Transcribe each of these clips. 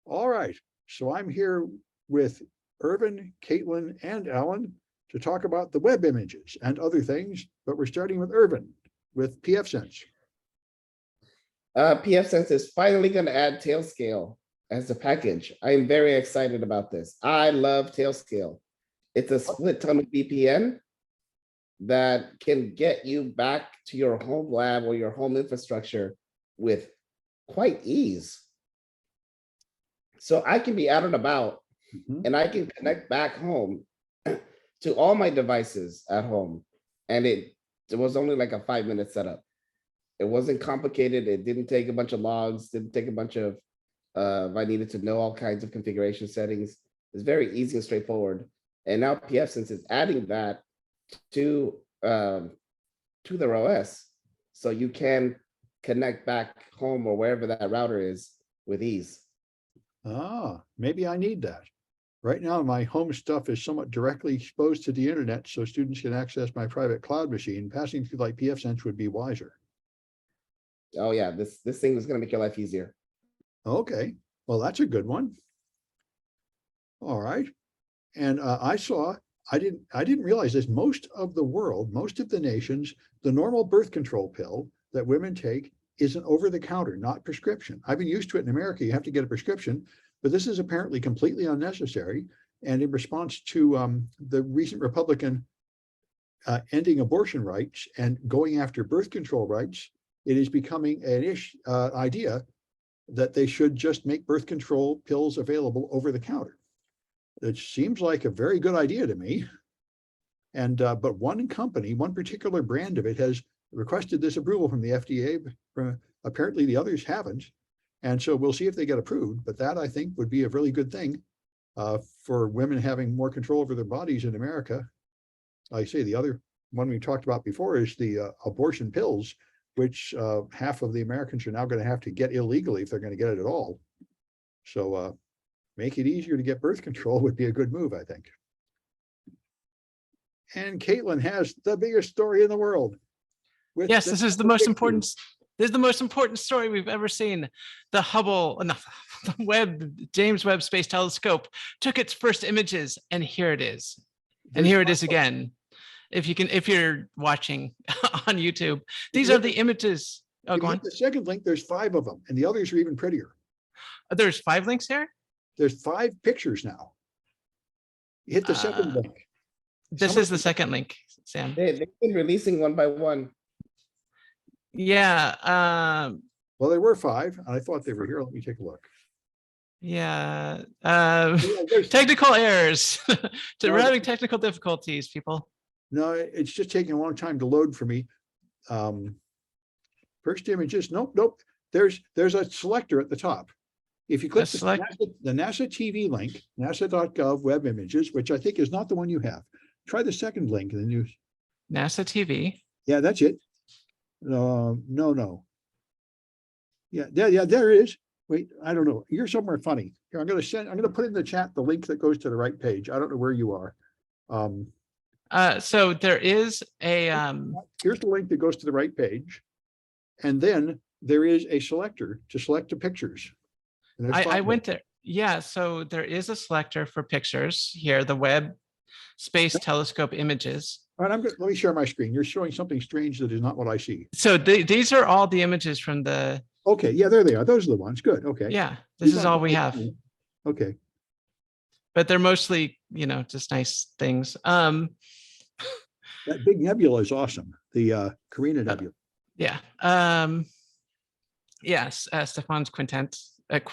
All right, so I'm here with Irvin, Caitlin, and Alan to talk about the Webb images and other things, but we're starting with Irvin with PFSense. PFSense is finally going to add Tailscale as a package. I'm very excited about this. I love Tailscale. It's a split tunnel VPN that can get you back to your home lab or your home infrastructure with quite ease. So I can be out and about and I can connect back home to all my devices at home. And it was only like a 5-minute setup. It wasn't complicated. It didn't take a bunch of logs, didn't take a bunch of, if I needed to know all kinds of configuration settings. It's very easy and straightforward. And now PFSense is adding that to their OS. So you can connect back home or wherever that router is with ease. Ah, maybe I need that. Right now, my home stuff is somewhat directly exposed to the internet, so students can access my private cloud machine. Passing through like PFSense would be wiser. Oh yeah, this thing is going to make your life easier. Okay, well, that's a good one. All right, and I didn't realize this. Most of the world, most of the nations, the normal birth control pill that women take is an over-the-counter, not prescription. I've been used to it in America. You have to get a prescription, but this is apparently completely unnecessary. And in response to the recent Republican ending abortion rights and going after birth control rights, it is becoming an idea that they should just make birth control pills available over the counter. It seems like a very good idea to me. And but one company, one particular brand of it has requested this approval from the FDA. Apparently the others haven't. And so we'll see if they get approved. But that, I think, would be a really good thing for women having more control over their bodies in America. Like I say, the other one we talked about before is the abortion pills, which half of the Americans are now going to have to get illegally if they're going to get it at all. So make it easier to get birth control would be a good move, I think. And Caitlin has the biggest story in the world. Yes, this is the most important. This is the most important story we've ever seen. The James Webb Space Telescope took its first images, and here it is. And here it is again. If you're watching on YouTube, these are the images. Oh, go on. The second link, there's 5 of them, and the others are even prettier. There's 5 links here? There's 5 pictures now. You hit the second link. This is the second link, Sam. They've been releasing one by one. Yeah. Well, there were 5, and I thought they were here. Let me take a look. Yeah. Technical errors. We're having technical difficulties, people. No, it's just taking a long time to load for me. First images. Nope. There's a selector at the top. If you click the NASA TV link, nasa.gov Webb Images, which I think is not the one you have. Try the second link in the news. NASA TV. Yeah, that's it. No. Yeah, there it is. Wait, I don't know. You're somewhere funny. Here, I'm gonna put in the chat the link that goes to the right page. I don't know where you are. So there is a here's the link that goes to the right page, and then there is a selector to select the pictures. I went there. Yeah, so there is a selector for pictures here, the Webb Space Telescope images. All right, let me share my screen. You're showing something strange that is not what I see. So these are all the images from the. Okay, yeah, there they are. Those are the ones. Good. Okay. Yeah, this is all we have. Okay. But they're mostly, just nice things. That big nebula is awesome. The Carina Nebula. Yeah. Yes, Stefan's quintet. Let's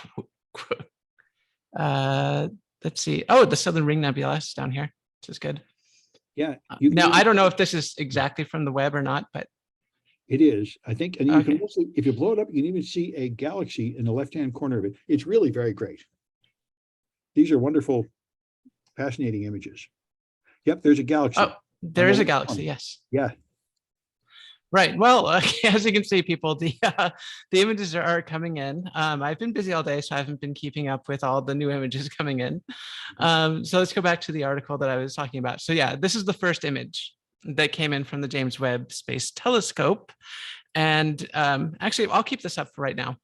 see. Oh, the Southern Ring Nebula is down here. This is good. Yeah. Now, I don't know if this is exactly from the Webb or not, but it is, I think. And you can also, if you blow it up, you can even see a galaxy in the left-hand corner of it. It's really very great. These are wonderful, fascinating images. Yep, there's a galaxy. Oh, there is a galaxy, yes. Yeah. Right. Well, as you can see, people, the images are coming in. I've been busy all day, so I haven't been keeping up with all the new images coming in. So let's go back to the article that I was talking about. So yeah, this is the first image that came in from the James Webb Space Telescope. And actually, I'll keep this up for right now.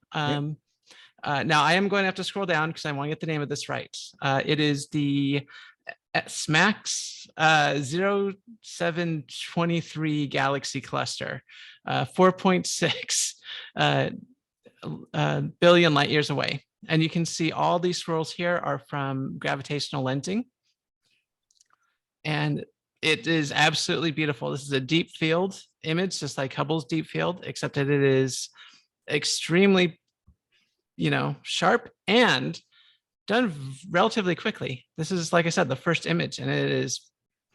Now I am going to have to scroll down because I want to get the name of this right. It is the SMAX 0723 galaxy cluster, 4.6 billion light years away. And you can see all these swirls here are from gravitational lensing. And it is absolutely beautiful. This is a deep field image, just like Hubble's deep field, except that it is extremely, sharp and done relatively quickly. This is, like I said, the first image, and it is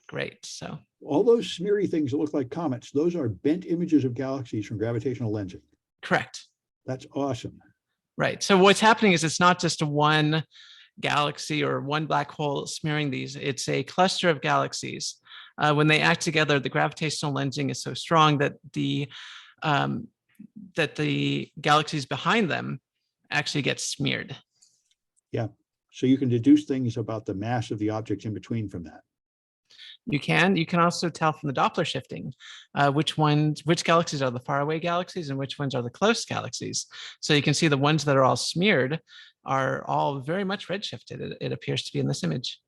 great. So All those smeary things that look like comets, those are bent images of galaxies from gravitational lensing. correct. That's awesome. Right. So what's happening is it's not just one galaxy or one black hole smearing these. It's a cluster of galaxies. When they act together, the gravitational lensing is so strong that the galaxies behind them actually get smeared. Yeah. So you can deduce things about the mass of the objects in between from that. You can also tell from the Doppler shifting which galaxies are the faraway galaxies and which ones are the close galaxies. So you can see the ones that are all smeared are all very much redshifted. It appears to be in this image.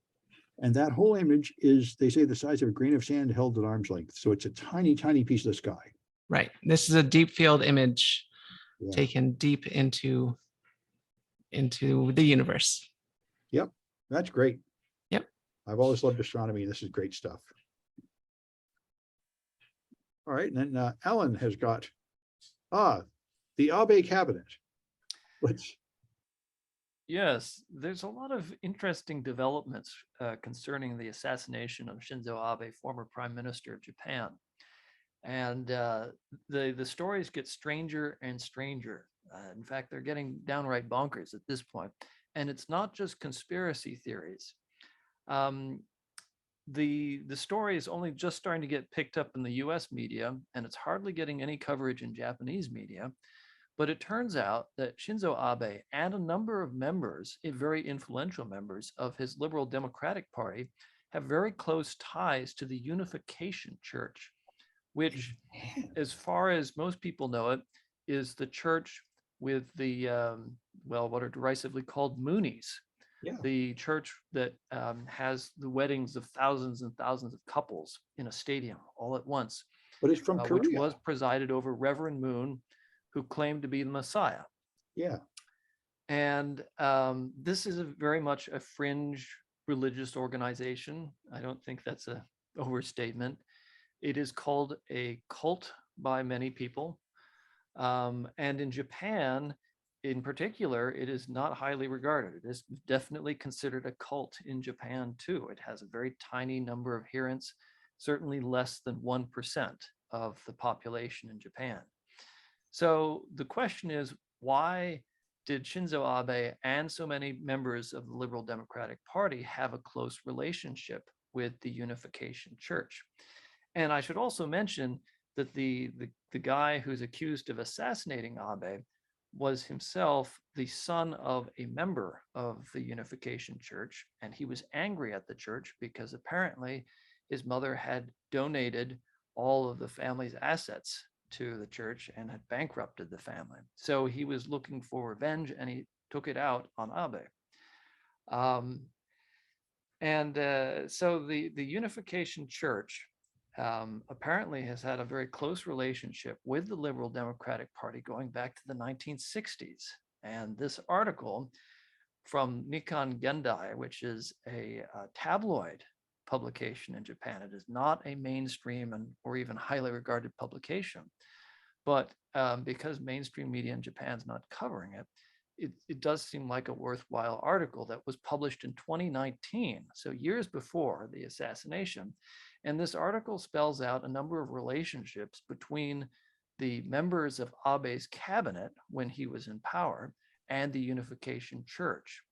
And that whole image is, they say, the size of a grain of sand held at arm's length. So it's a tiny, tiny piece of the sky. Right. This is a deep field image Yeah. taken deep into the universe. Yep. That's great. Yep. I've always loved astronomy, and this is great stuff. All right. And then Alan has got, the Abbey Cabinet. Yes, there's a lot of interesting developments concerning the assassination of Shinzo Abe, former Prime Minister of Japan. And the stories get stranger and stranger. In fact, they're getting downright bonkers at this point. And it's not just conspiracy theories. The story is only just starting to get picked up in the US media, and it's hardly getting any coverage in Japanese media. But it turns out that Shinzo Abe and a number of members, very influential members of his Liberal Democratic Party, have very close ties to the Unification Church, which, as far as most people know it, is the church with the, what are derisively called Moonies. Yeah. The church that has the weddings of thousands and thousands of couples in a stadium all at once. But it's from Korea. Which was presided over Reverend Moon, who claimed to be the Messiah. Yeah. And this is very much a fringe religious organization. I don't think that's an overstatement. It is called a cult by many people. And in Japan, in particular, it is not highly regarded. It is definitely considered a cult in Japan too. It has a very tiny number of adherents, certainly less than 1% of the population in Japan. So the question is, why did Shinzo Abe and so many members of the Liberal Democratic Party have a close relationship with the Unification Church? And I should also mention that the guy who's accused of assassinating Abe was himself the son of a member of the Unification Church, and he was angry at the church because apparently his mother had donated all of the family's assets to the church and had bankrupted the family. So he was looking for revenge, and he took it out on Abe. So the Unification Church apparently has had a very close relationship with the Liberal Democratic Party going back to the 1960s. And this article from Nikkan Gendai, which is a tabloid publication in Japan. It is not a mainstream or even highly regarded publication, but because mainstream media in Japan is not covering it, it does seem like a worthwhile article that was published in 2019, so years before the assassination. And this article spells out a number of relationships between the members of Abe's cabinet when he was in power and the Unification Church.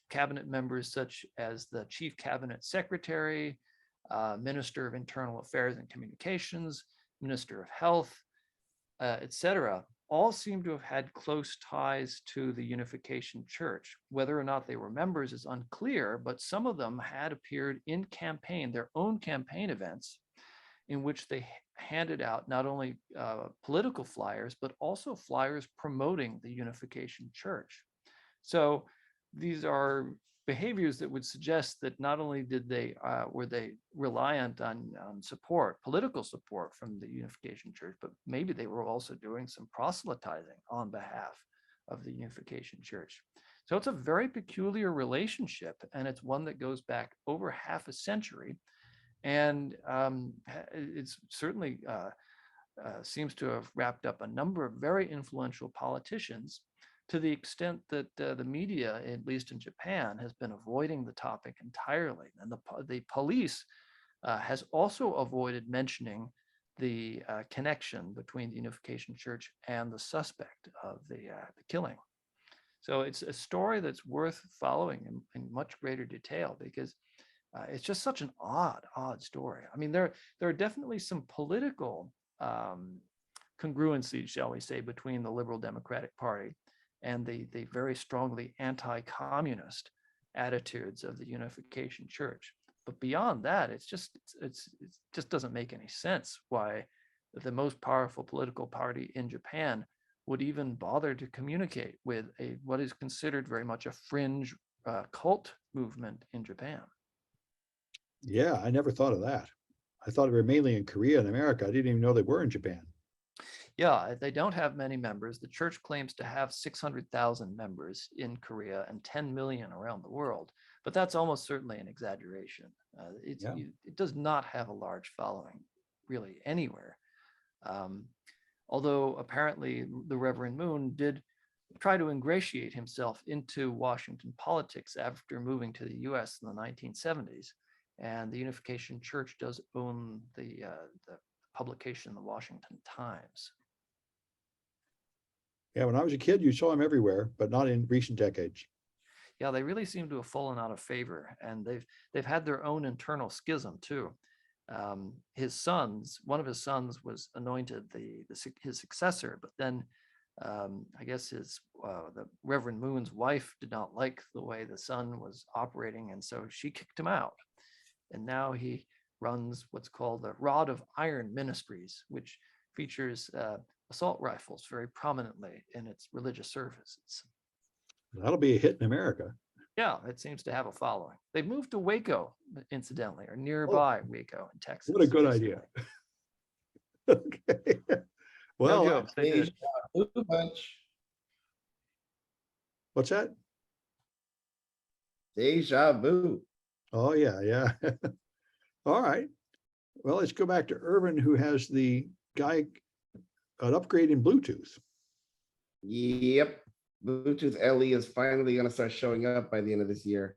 Cabinet members such as the Chief Cabinet Secretary, Minister of Internal Affairs and Communications, Minister of Health, etc., all seem to have had close ties to the Unification Church. Whether or not they were members is unclear, but some of them had appeared in their own campaign events, in which they handed out not only political flyers, but also flyers promoting the Unification Church. So these are behaviors that would suggest that not only did they were they reliant on support, political support from the Unification Church, but maybe they were also doing some proselytizing on behalf of the Unification Church. So it's a very peculiar relationship, and it's one that goes back over half a century. And it's certainly seems to have wrapped up a number of very influential politicians, to the extent that the media, at least in Japan, has been avoiding the topic entirely. And the police has also avoided mentioning the connection between the Unification Church and the suspect of the killing. So it's a story that's worth following in much greater detail, because it's just such an odd story. I mean, there are definitely some political congruencies, shall we say, between the Liberal Democratic Party and the very strongly anti-communist attitudes of the Unification Church. But beyond that, it just doesn't make any sense why the most powerful political party in Japan would even bother to communicate with what is considered very much a fringe cult movement in Japan. Yeah, I never thought of that. I thought they were mainly in Korea and America. I didn't even know they were in Japan. Yeah, they don't have many members. The church claims to have 600,000 members in Korea and 10 million around the world, but that's almost certainly an exaggeration. It does not have a large following really anywhere. Although apparently the Reverend Moon did try to ingratiate himself into Washington politics after moving to the US in the 1970s. And the Unification Church does own the publication, the Washington Times. Yeah, when I was a kid, you saw him everywhere, but not in recent decades. Yeah, they really seem to have fallen out of favor, and they've had their own internal schism too. His sons, one of his sons was anointed his successor, but then I guess the Reverend Moon's wife did not like the way the son was operating, and so she kicked him out. And now he runs what's called the Rod of Iron Ministries, which features assault rifles very prominently in its religious services. That'll be a hit in America. Yeah, it seems to have a following. They've moved to Waco, incidentally, or nearby Waco in Texas. What a good idea. Okay. Well, no joke, they did. What's that? Deja vu. Oh, yeah. All right. Well, let's go back to Irvin, who has an upgrade in Bluetooth. Yep. Bluetooth LE is finally going to start showing up by the end of this year.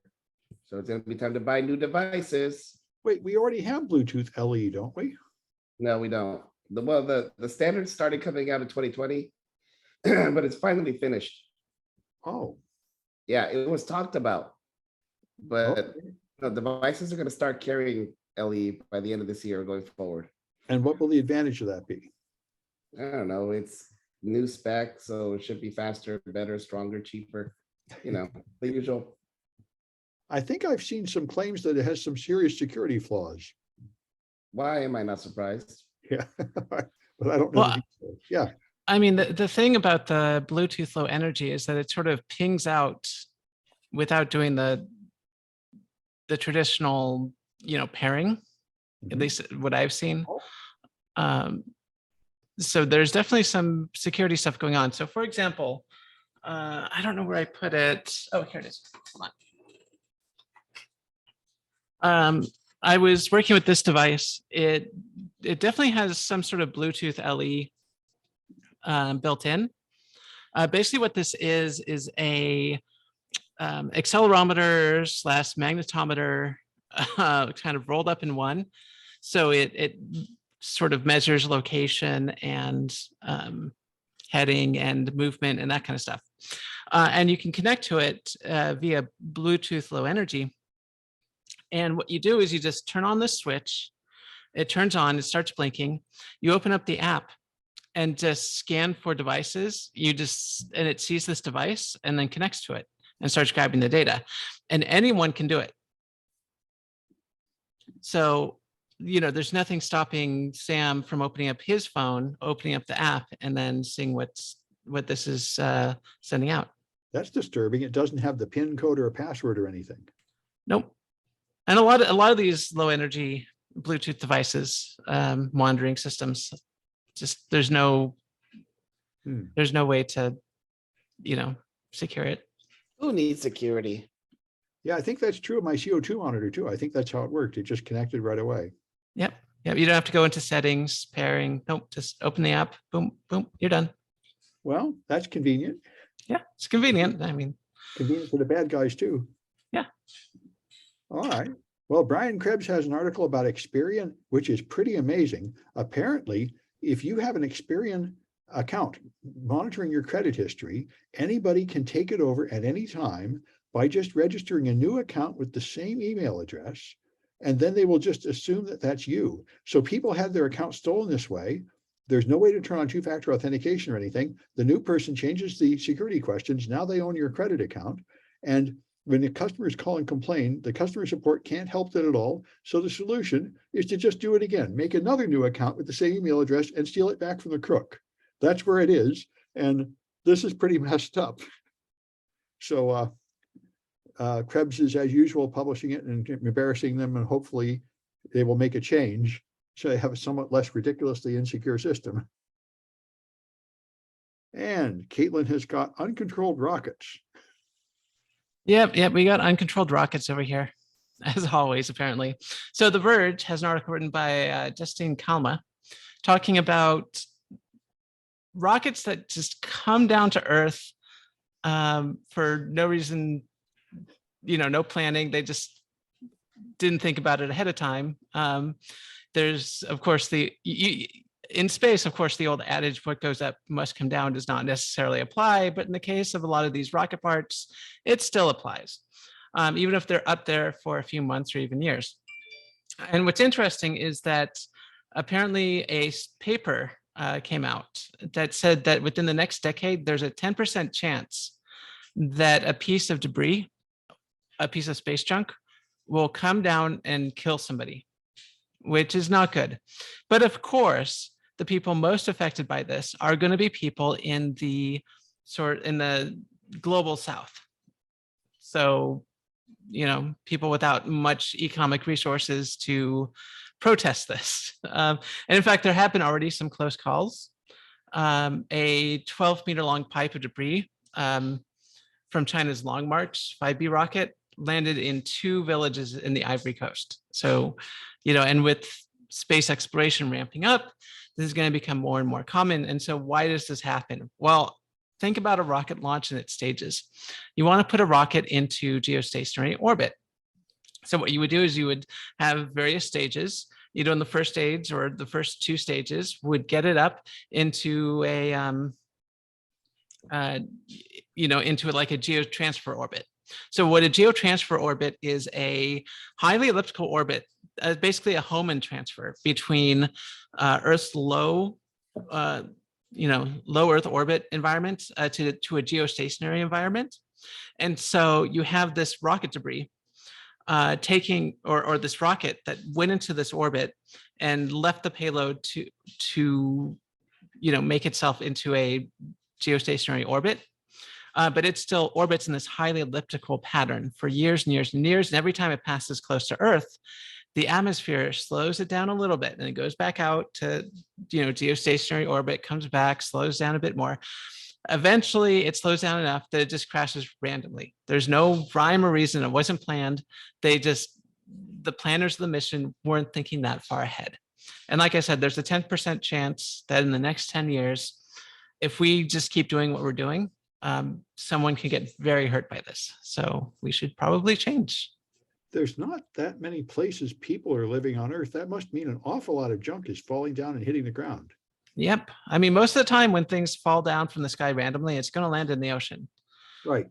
So it's going to be time to buy new devices. Wait, we already have Bluetooth LE, don't we? No, we don't. The standard started coming out in 2020, but it's finally finished. Oh. Yeah, it was talked about, but devices are going to start carrying LE by the end of this year going forward. And what will the advantage of that be? I don't know. It's new spec, so it should be faster, better, stronger, cheaper. The usual. I think I've seen some claims that it has some serious security flaws. Why am I not surprised? Yeah, but I don't know. Well, yeah. I mean, the thing about the Bluetooth Low Energy is that it sort of pings out without doing the traditional, pairing, at least what I've seen. So there's definitely some security stuff going on. So for example, I don't know where I put it. Oh, here it is. Hold on. I was working with this device. It definitely has some sort of Bluetooth LE built in. Basically what this is a accelerometer / magnetometer kind of rolled up in one. So it sort of measures location and heading and movement and that kind of stuff. And you can connect to it via Bluetooth Low Energy. And what you do is you just turn on the switch, it turns on, it starts blinking. You open up the app and just scan for devices. And it sees this device and then connects to it and starts grabbing the data. And anyone can do it. So there's nothing stopping Sam from opening up his phone, opening up the app, and then seeing what this is sending out. That's disturbing. It doesn't have the PIN code or a password or anything. Nope. And a lot of these low energy Bluetooth devices, monitoring systems, just there's no way to, secure it. Who needs security? Yeah, I think that's true of my CO2 monitor too. I think that's how it worked. It just connected right away. Yep. You don't have to go into settings, pairing. Nope. Just open the app. Boom, boom. You're done. Well, that's convenient. Yeah, it's convenient. I mean, Convenient for the bad guys too. Yeah. All right. Well, Brian Krebs has an article about Experian, which is pretty amazing. Apparently, if you have an Experian account monitoring your credit history, anybody can take it over at any time by just registering a new account with the same email address, and then they will just assume that that's you. So people had their account stolen this way. There's no way to turn on two-factor authentication or anything. The new person changes the security questions. Now they own your credit account. And when the customers call and complain, the customer support can't help that at all. So the solution is to just do it again. Make another new account with the same email address and steal it back from the crook. That's where it is. And this is pretty messed up. So Krebs is, as usual, publishing it and embarrassing them, and hopefully they will make a change so they have a somewhat less ridiculously insecure system. And Caitlin has got Uncontrolled Rockets. Yep. We got Uncontrolled Rockets over here, as always, apparently. So The Verge has an article written by Justine Kalma talking about rockets that just come down to Earth for no reason, no planning. They just didn't think about it ahead of time. There's, of course, in space, of course, the old adage, what goes up must come down, does not necessarily apply. But in the case of a lot of these rocket parts, it still applies, even if they're up there for a few months or even years. And what's interesting is that apparently a paper came out that said that within the next decade, there's a 10% chance that a piece of debris, a piece of space junk, will come down and kill somebody, which is not good. But of course, the people most affected by this are going to be people in the global south. So, people without much economic resources to protest this. And in fact, there have been already some close calls. A 12-meter long pipe of debris from China's Long March 5B rocket landed in 2 villages in the Ivory Coast. So, and with space exploration ramping up, this is going to become more and more common. And so why does this happen? Well, think about a rocket launch in its stages. You want to put a rocket into geostationary orbit. So what you would do is you would have various stages. In the first stage or the first 2 stages would get it up into a, into like a geotransfer orbit. So what a geotransfer orbit is, a highly elliptical orbit, basically a Hohmann transfer between Earth's low Earth orbit environment to a geostationary environment. And so you have this rocket debris taking, or this rocket that went into this orbit and left the payload to make itself into a geostationary orbit. But it still orbits in this highly elliptical pattern for years and years and years. And every time it passes close to Earth, the atmosphere slows it down a little bit, and it goes back out to, geostationary orbit, comes back, slows down a bit more. Eventually, it slows down enough that it just crashes randomly. There's no rhyme or reason. It wasn't planned. The planners of the mission weren't thinking that far ahead. And like I said, there's a 10% chance that in the next 10 years, if we just keep doing what we're doing, someone can get very hurt by this. So we should probably change. There's not that many places people are living on Earth. That must mean an awful lot of junk is falling down and hitting the ground. Yep. I mean, most of the time when things fall down from the sky randomly, it's going to land in the ocean. Right.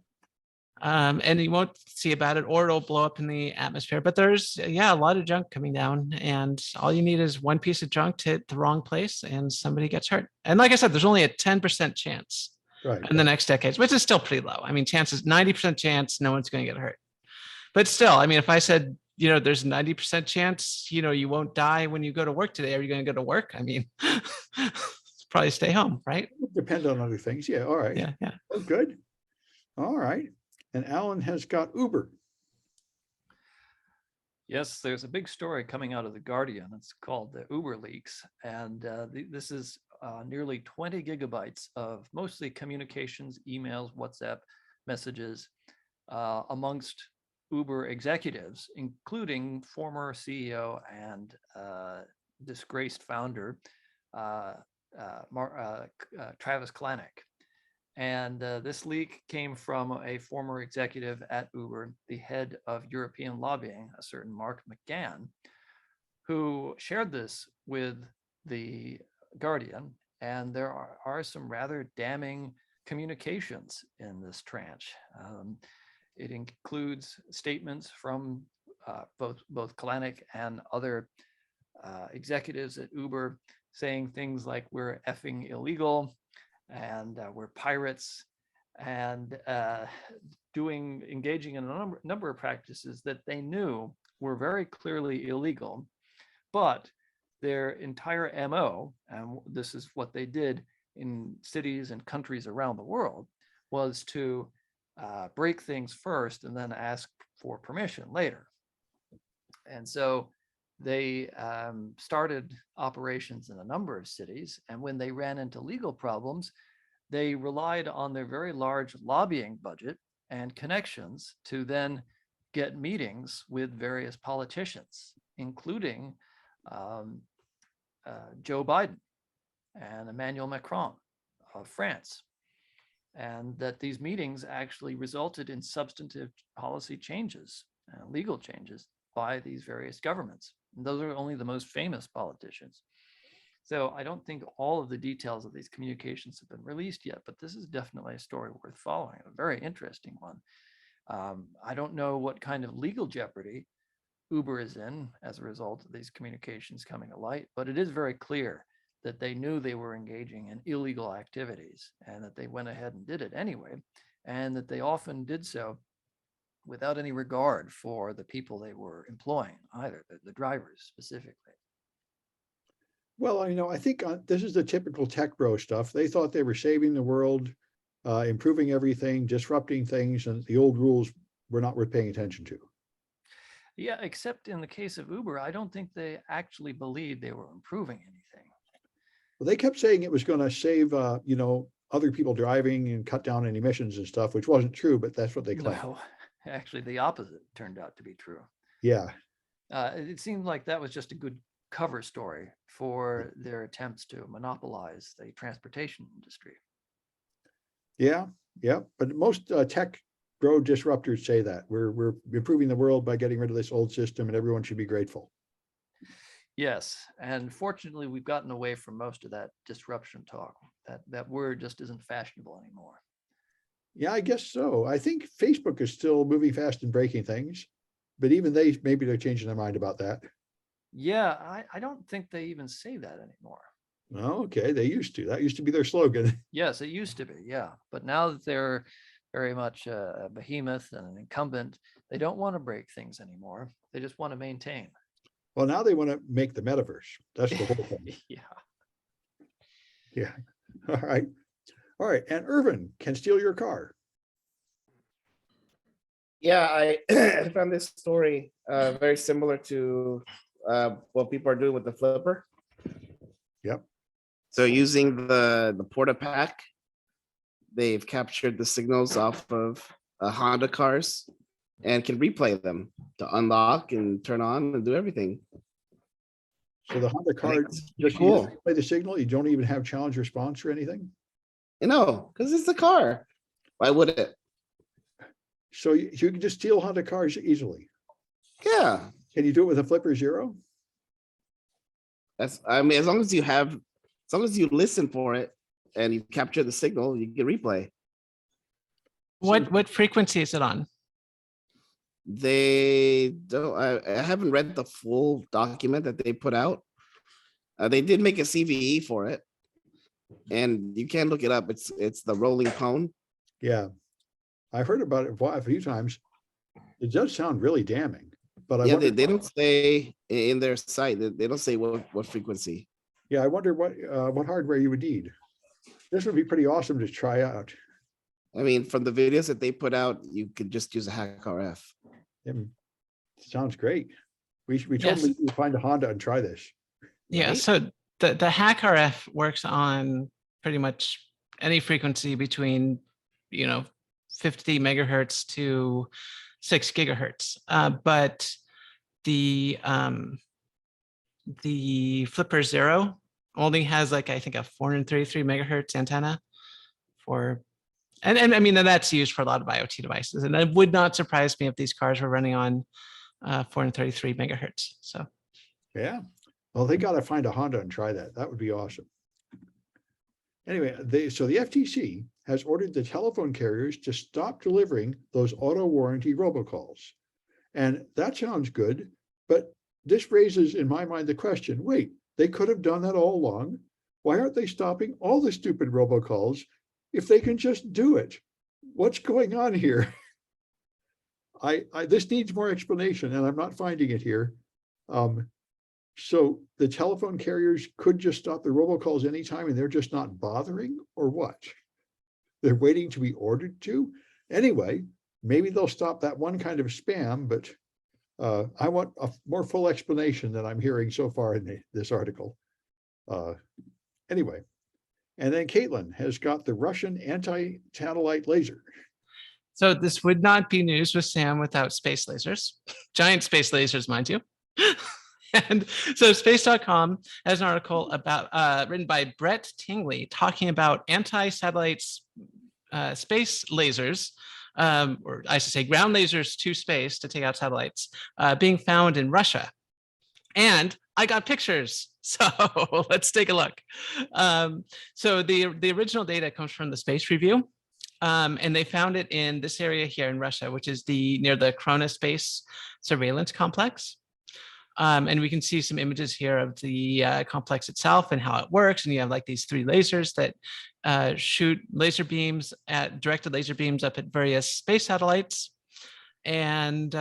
And you won't see about it, or it'll blow up in the atmosphere. But there's, a lot of junk coming down, and all you need is one piece of junk to hit the wrong place and somebody gets hurt. And like I said, there's only a 10% chance in the next decades, which is still pretty low. I mean, chances 90% chance no one's going to get hurt. But still, I mean, if I said, there's a 90% chance, you won't die when you go to work today. Are you going to go to work? I mean, probably stay home, right? Depend on other things. Yeah. All right. Yeah. Oh, good. All right. And Alan has got Uber. Yes, there's a big story coming out of The Guardian. It's called the Uber leaks. And this is nearly 20 gigabytes of mostly communications, emails, WhatsApp messages amongst Uber executives, including former CEO and disgraced founder Travis Kalanick. And this leak came from a former executive at Uber, the head of European lobbying, a certain Mark McGann, who shared this with the Guardian. And there are some rather damning communications in this tranche. It includes statements from both Kalanick and other executives at Uber saying things like, we're effing illegal, and we're pirates, and engaging in a number of practices that they knew were very clearly illegal, but their entire MO, and this is what they did in cities and countries around the world, was to break things first and then ask for permission later. And so they started operations in a number of cities. And when they ran into legal problems, they relied on their very large lobbying budget and connections to then get meetings with various politicians, including Joe Biden and Emmanuel Macron of France. And that these meetings actually resulted in substantive policy changes, legal changes by these various governments. And those are only the most famous politicians. So I don't think all of the details of these communications have been released yet, but this is definitely a story worth following, a very interesting one. I don't know what kind of legal jeopardy Uber is in as a result of these communications coming to light, but it is very clear that they knew they were engaging in illegal activities and that they went ahead and did it anyway, and that they often did so without any regard for the people they were employing, either the drivers specifically. Well, I think this is the typical tech bro stuff. They thought they were saving the world, improving everything, disrupting things, and the old rules were not worth paying attention to. Yeah, except in the case of Uber, I don't think they actually believed they were improving anything. Well, they kept saying it was going to save, other people driving and cut down on emissions and stuff, which wasn't true, but that's what they claimed. No, actually, the opposite turned out to be true. Yeah. It seemed like that was just a good cover story for their attempts to monopolize the transportation industry. Yeah. But most tech bro disruptors say that we're improving the world by getting rid of this old system, and everyone should be grateful. Yes, and fortunately, we've gotten away from most of that disruption talk. That word just isn't fashionable anymore. Yeah, I guess so. I think Facebook is still moving fast and breaking things, but even maybe they're changing their mind about that. Yeah, I don't think they even say that anymore. Oh, okay, they used to. That used to be their slogan. Yes, it used to be, yeah. But now that they're very much a behemoth and an incumbent, they don't want to break things anymore. They just want to maintain. Well, now they want to make the metaverse. That's the whole thing. Yeah. All right. And Irvin can steal your car. Yeah, I found this story very similar to what people are doing with the flipper. Yep. So using the PortaPack, they've captured the signals off of Honda cars and can replay them to unlock and turn on and do everything. So the Honda car just cool. play the signal. You don't even have challenge response or anything. Because it's the car. Why would it? So you can just steal Honda cars easily. Yeah. Can you do it with a Flipper Zero? As long as you listen for it and you capture the signal, you can replay. What frequency is it on? They don't. I haven't read the full document that they put out. They did make a CVE for it, and you can look it up. It's the rolling cone. Yeah, I've heard about it a few times. It does sound really damning. But I Yeah, wonder, they don't say in their site, they don't say what frequency. yeah, I wonder what hardware you would need. This would be pretty awesome to try out. I mean, from the videos that they put out, you could just use a hack RF. Sounds great. We Yes. totally need to find a Honda and try this. Yeah, right? so the hack RF works on pretty much any frequency between, 50 megahertz to 6 gigahertz. But the Flipper Zero only has like, I think, a 433 megahertz antenna for, and I mean, and that's used for a lot of IoT devices. And it would not surprise me if these cars were running on 433 megahertz. So Yeah. Well, they got to find a Honda and try that. That would be awesome. Anyway, so the FTC has ordered the telephone carriers to stop delivering those auto warranty robocalls. And that sounds good, but this raises in my mind the question, wait, they could have done that all along. Why aren't they stopping all the stupid robocalls if they can just do it? What's going on here? This needs more explanation, and I'm not finding it here. So the telephone carriers could just stop the robocalls anytime and they're just not bothering, or what? They're waiting to be ordered to? Anyway, maybe they'll stop that one kind of spam, but I want a more full explanation than I'm hearing so far in this article. Anyway, and then Caitlin has got the Russian anti-satellite laser. So this would not be news with Sam without space lasers, giant space lasers, mind you. And so space.com has an article about written by Brett Tingley talking about anti-satellite space lasers, or I should say ground lasers to space to take out satellites, being found in Russia. And I got pictures, so let's take a look. So the original data comes from the Space Review. And they found it in this area here in Russia, which is near the Krona Space Surveillance Complex. And we can see some images here of the complex itself and how it works. And you have like these 3 lasers that shoot laser beams directed laser beams up at various space satellites. And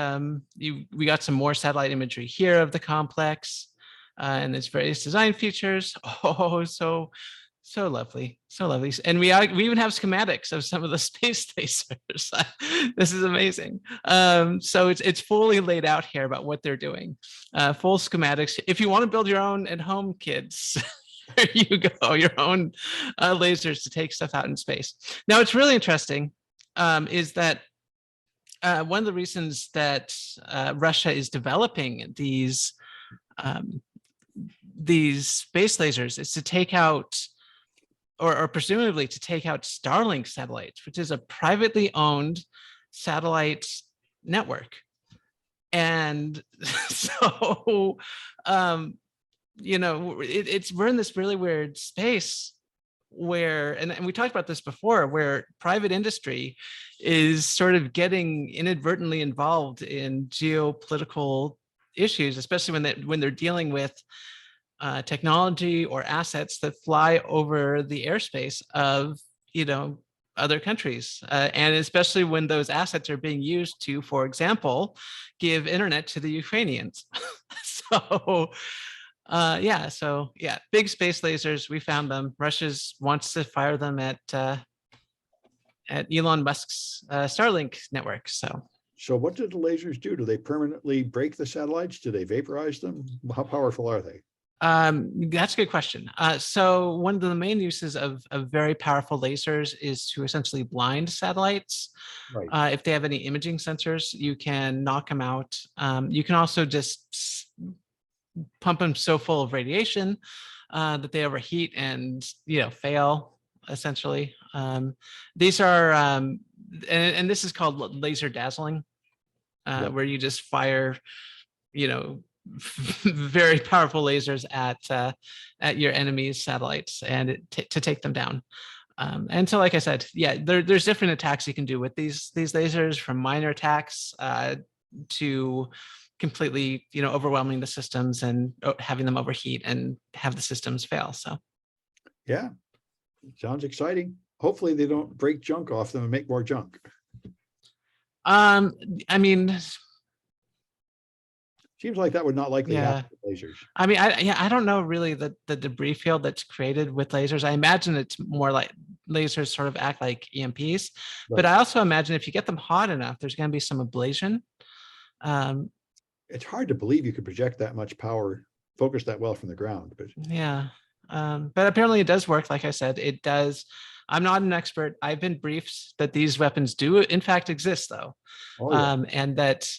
we got some more satellite imagery here of the complex, and there's various design features. Oh, so lovely, so lovely. And we even have schematics of some of the space lasers. This is amazing. So it's fully laid out here about what they're doing. Full schematics. If you want to build your own at home, kids, there you go, your own lasers to take stuff out in space. Now, what's really interesting is that one of the reasons that Russia is developing these space lasers is to take out, or presumably to take out Starlink satellites, which is a privately owned satellite network. And so, we're in this really weird space where, and we talked about this before, where private industry is sort of getting inadvertently involved in geopolitical issues, especially when they're dealing with technology or assets that fly over the airspace of other countries, and especially when those assets are being used to, for example, give internet to the Ukrainians. So big space lasers, we found them. Russia wants to fire them at Elon Musk's Starlink network. So what do the lasers do? Do they permanently break the satellites? Do they vaporize them? How powerful are they? That's a good question. So one of the main uses of very powerful lasers is to essentially blind satellites. Right. If they have any imaging sensors, you can knock them out. You can also just pump them so full of radiation that they overheat and fail, essentially. These are and this is called laser dazzling, where you just fire very powerful lasers at your enemy's satellites and to take them down. And so, like I said, there's different attacks you can do with these lasers, from minor attacks to completely overwhelming the systems and having them overheat and have the systems fail. So yeah, sounds exciting. Hopefully they don't break junk off them and make more junk. I mean, Seems like that would not likely Yeah. happen with lasers. I mean, I don't know really the debris field that's created with lasers. I imagine it's more like lasers sort of act like EMPs, but Right. I also imagine if you get them hot enough, there's going to be some ablation. It's hard to believe you could project that much power, focus that well from the ground, but Yeah. But apparently it does work. Like I said, it does. I'm not an expert. I've been briefed that these weapons do in fact exist though. oh yeah. And that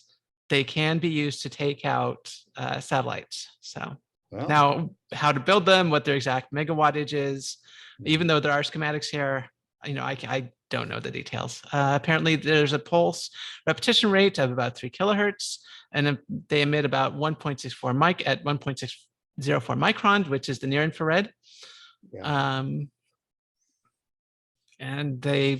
they can be used to take out satellites. So Well, now how to build them, what their exact megawattage is, even though there are schematics here, I don't know the details. Apparently there's a pulse repetition rate of about 3 kilohertz, and they emit about 1.64 mic at 1.604 micron, which is the near infrared. yeah. And they're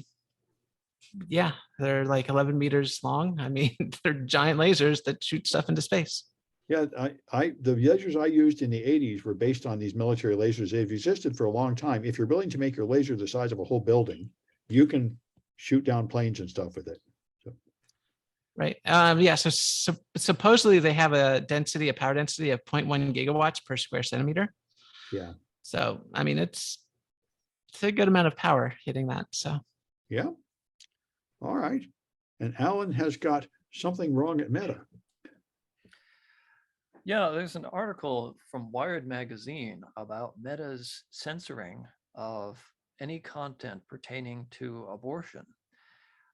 like 11 meters long. I mean, they're giant lasers that shoot stuff into space. Yeah, the lasers I used in the 80s were based on these military lasers. They've existed for a long time. If you're willing to make your laser the size of a whole building, you can shoot down planes and stuff with it. So, Right. Yeah. So supposedly they have a power density of 0.1 gigawatts per square centimeter. yeah, So, I mean, it's a good amount of power hitting that. So, yeah. All right. And Alan has got something wrong at Meta. Yeah, there's an article from Wired magazine about Meta's censoring of any content pertaining to abortion.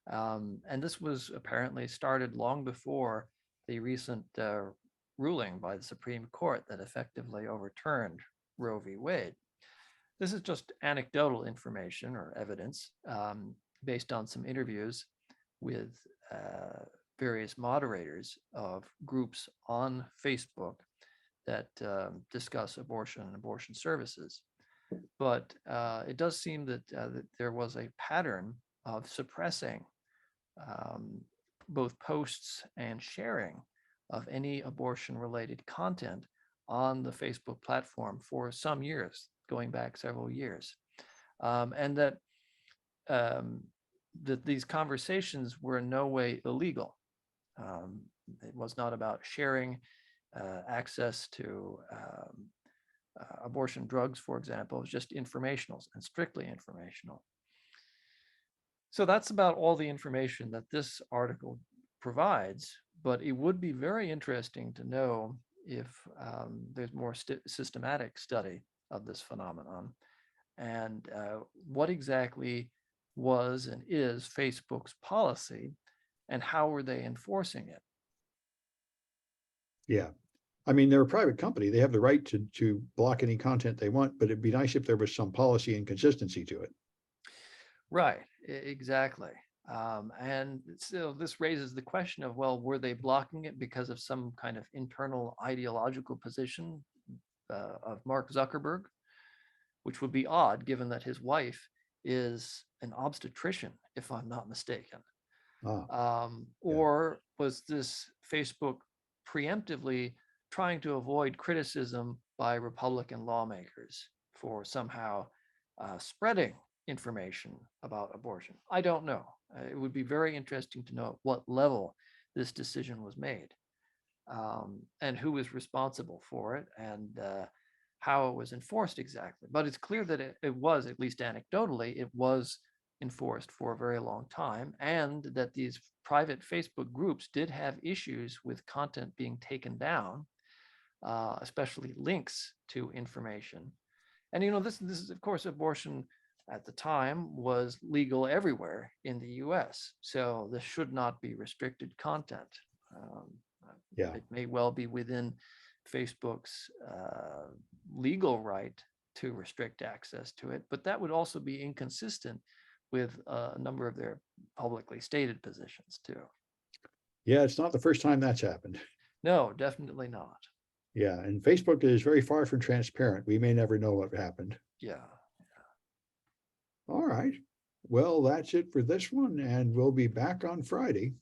And this was apparently started long before the recent ruling by the Supreme Court that effectively overturned Roe v. Wade. This is just anecdotal information or evidence based on some interviews with various moderators of groups on Facebook that discuss abortion and abortion services. But it does seem that there was a pattern of suppressing both posts and sharing of any abortion-related content on the Facebook platform for some years, going back several years, and that these conversations were in no way illegal. It was not about sharing access to abortion drugs, for example. It was just informational and strictly informational. So that's about all the information that this article provides, but it would be very interesting to know if there's more systematic study of this phenomenon and what exactly was and is Facebook's policy and how were they enforcing it? Yeah. I mean, they're a private company. They have the right to block any content they want, but it'd be nice if there was some policy and consistency to it. Right, exactly. And so this raises the question of, well, were they blocking it because of some kind of internal ideological position of Mark Zuckerberg, which would be odd given that his wife is an obstetrician, if I'm not mistaken. Or was this Facebook preemptively trying to avoid criticism by Republican lawmakers for somehow spreading information about abortion? I don't know. It would be very interesting to know at what level this decision was made and who was responsible for it and how it was enforced exactly. But it's clear that it was, at least anecdotally, it was enforced for a very long time, and that these private Facebook groups did have issues with content being taken down, especially links to information. And this is, of course, abortion at the time was legal everywhere in the US. So this should not be restricted content. It may well be within Facebook's legal right to restrict access to it, but that would also be inconsistent with a number of their publicly stated positions too. Yeah, it's not the first time that's happened. No, definitely not. Yeah, and Facebook is very far from transparent. We may never know what happened. Yeah. All right. Well, that's it for this one, and we'll be back on Friday.